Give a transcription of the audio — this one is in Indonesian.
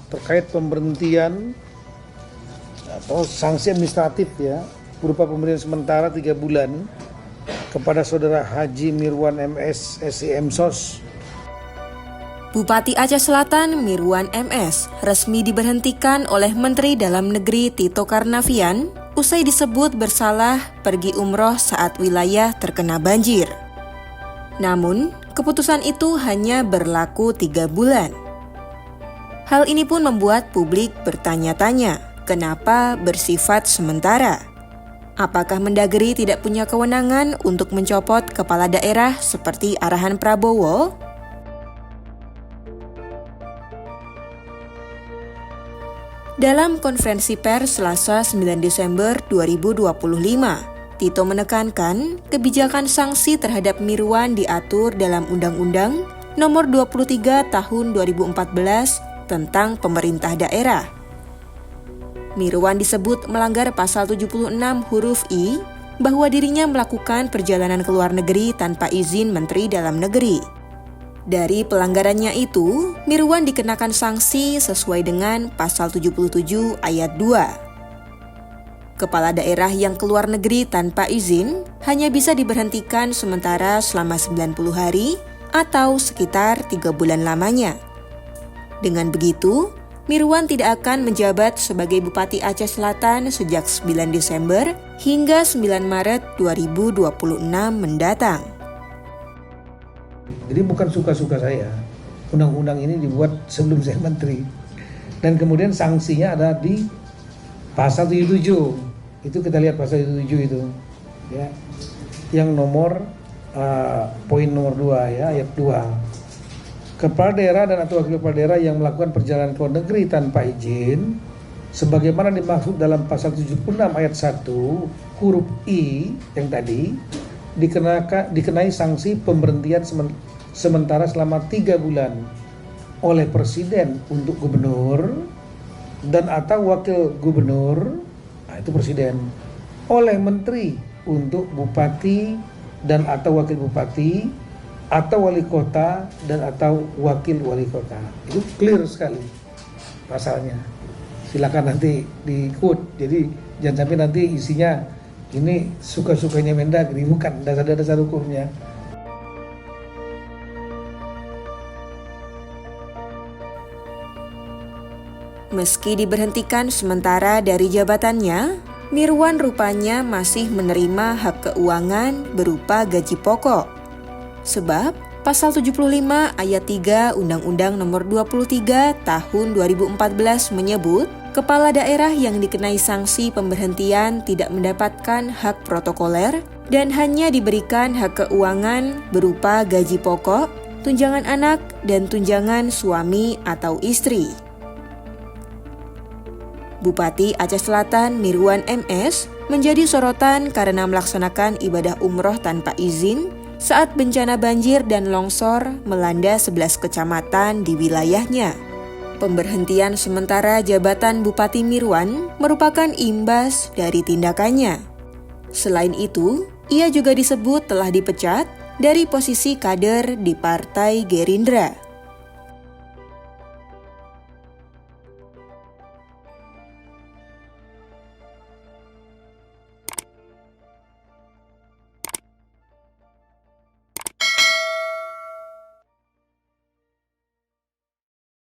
terkait pemberhentian atau sanksi administratif ya berupa pemberhentian sementara 3 bulan kepada Saudara Haji Mirwan MS SIM SOS. Bupati Aceh Selatan Mirwan MS resmi diberhentikan oleh Menteri Dalam Negeri Tito Karnavian usai disebut bersalah pergi umroh saat wilayah terkena banjir. Namun, keputusan itu hanya berlaku 3 bulan. Hal ini pun membuat publik bertanya-tanya, kenapa bersifat sementara? Apakah Mendagri tidak punya kewenangan untuk mencopot kepala daerah seperti arahan Prabowo? Dalam konferensi pers Selasa 9 Desember 2025, Tito menekankan kebijakan sanksi terhadap Mirwan diatur dalam Undang-Undang Nomor 23 Tahun 2014 tentang Pemerintah Daerah. Mirwan disebut melanggar pasal 76 huruf I bahwa dirinya melakukan perjalanan ke luar negeri tanpa izin Menteri Dalam Negeri. Dari pelanggarannya itu, Mirwan dikenakan sanksi sesuai dengan pasal 77 ayat 2. Kepala daerah yang keluar negeri tanpa izin hanya bisa diberhentikan sementara selama 90 hari atau sekitar 3 bulan lamanya. Dengan begitu, Mirwan tidak akan menjabat sebagai Bupati Aceh Selatan sejak 9 Desember hingga 9 Maret 2026 mendatang. Jadi bukan suka-suka saya, undang-undang ini dibuat sebelum saya menteri. Dan kemudian sanksinya ada di pasal 77. Itu kita lihat pasal 77 itu. Ya. Yang nomor poin nomor 2 ya, ayat 2. Kepala daerah dan atau wakil kepala daerah yang melakukan perjalanan ke luar negeri tanpa izin sebagaimana dimaksud dalam pasal 76 ayat 1 huruf I yang tadi dikenai sanksi pemberhentian sementara selama 3 bulan oleh presiden untuk gubernur dan atau wakil gubernur, nah itu presiden, oleh menteri untuk bupati dan atau wakil bupati atau wali kota dan atau wakil wali kota. Itu clear sekali pasalnya. Silakan nanti di quote. Jadi jangan sampai nanti isinya ini suka-sukanya Mendagri, bukan dasar-dasar hukumnya. Meski diberhentikan sementara dari jabatannya, Mirwan rupanya masih menerima hak keuangan berupa gaji pokok. Sebab pasal 75 ayat 3 Undang-Undang Nomor 23 Tahun 2014 menyebut kepala daerah yang dikenai sanksi pemberhentian tidak mendapatkan hak protokoler dan hanya diberikan hak keuangan berupa gaji pokok, tunjangan anak, dan tunjangan suami atau istri. Bupati Aceh Selatan Mirwan MS menjadi sorotan karena melaksanakan ibadah umroh tanpa izin saat bencana banjir dan longsor melanda 11 kecamatan di wilayahnya. Pemberhentian sementara jabatan Bupati Mirwan merupakan imbas dari tindakannya. Selain itu, ia juga disebut telah dipecat dari posisi kader di Partai Gerindra.